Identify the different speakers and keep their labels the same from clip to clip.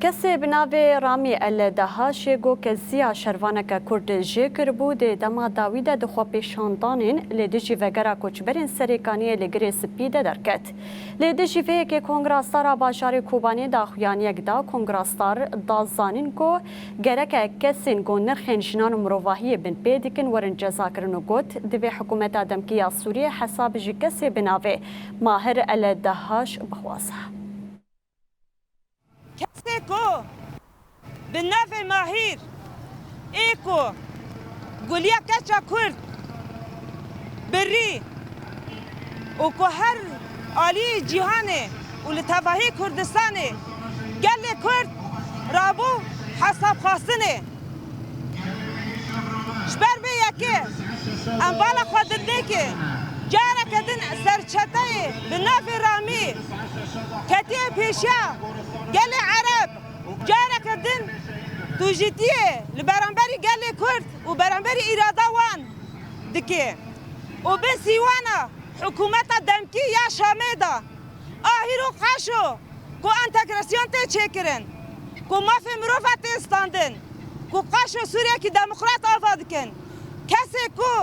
Speaker 1: کسی بناوی رامی الدهاشی گو کزیا شروانک کرد جکر بود دما داوید دخوا پیشاندانین لیدجی وگرا کوچبرین سریکانی لگری سپیده درکت. لیدجی وی که کنگراستار باشاری کوبانی داخویانی اگدا کنگراستار دازانین گو گرک کسین گو نرخین جنان مروواهی بن پیدکن ورن جزا کرنو گوت دوی حکومت دمکیا سوریه حساب جی کسی بناوی ماهر الدهاش بخواسه.
Speaker 2: کسی کو به نفع ماهیر ایکو گلیا کچا کرد بری و که هر عالی جهانه و لطفاهی کردستانه گل کرد رابو حساب خواستنه شبر به یکی انبالا خودده که جاره کدن سرچطه به نفع رامی کتی پیشیا گل عرب جاره کردن تو جدیه لبرانبری گل کرد و برانبری ایرادا وان دکه و به سیوانا حکومت دمکی یا شامه دا آهیرو قاشو کو انتگراسیون ته چکرن کو مافی مروفت استاندن کو قاشو سوریه کی دموکرات آفاد کن کسی کو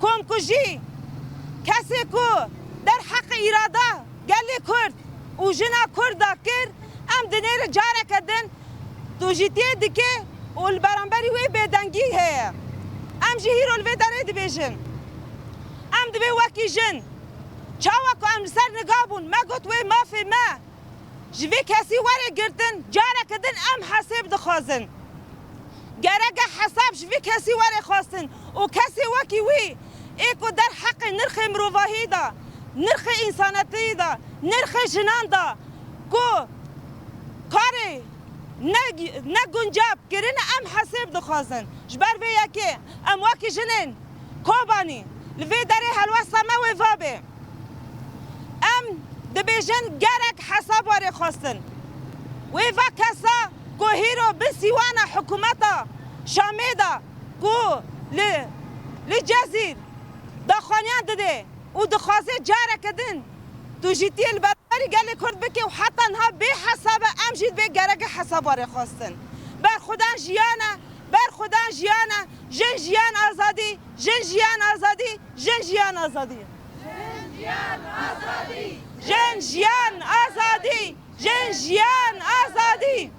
Speaker 2: کم کجی کسی کو در حق ایرادا گل کرد و جنا کرد کرد ام دنیر جاره کردن تو جیتیه دکه و البرانبری وی بدنگی هیا ام جهیر الوی داره دبیجن ام دبی وکی جن چاوا که ام سر نگابون ما گوت وی مافی ما جوی کسی وره گردن جاره کردن ام حساب دخوازن گرگه حساب جوی کسی وره خواستن و کسی وکی وی ایکو در حق نرخ مروواهی دا نرخ انسانتی دا نرخ جنان دا کو کاری نه گنجاب کرن ام حساب دخوازن جبر به یکی ام واکی جنین کوبانی لوی داره حلوه سما و وابه ام دبیجن گرک حساب واره خواستن و وا کسا کو هیرو بسیوانا حکومتا شامیدا کو لجزیر دخوانیان دده و دخوازه جاره کدن تو جیتی البری گلی کرد بکی و حتی انها به حساب ام جید به گرگ حساب واره خواستن بر خودان جیانه بر خودان جیانه جن جیان آزادی جن جیان آزادی جن جیان آزادی جن جیان آزادی جن جیان آزادی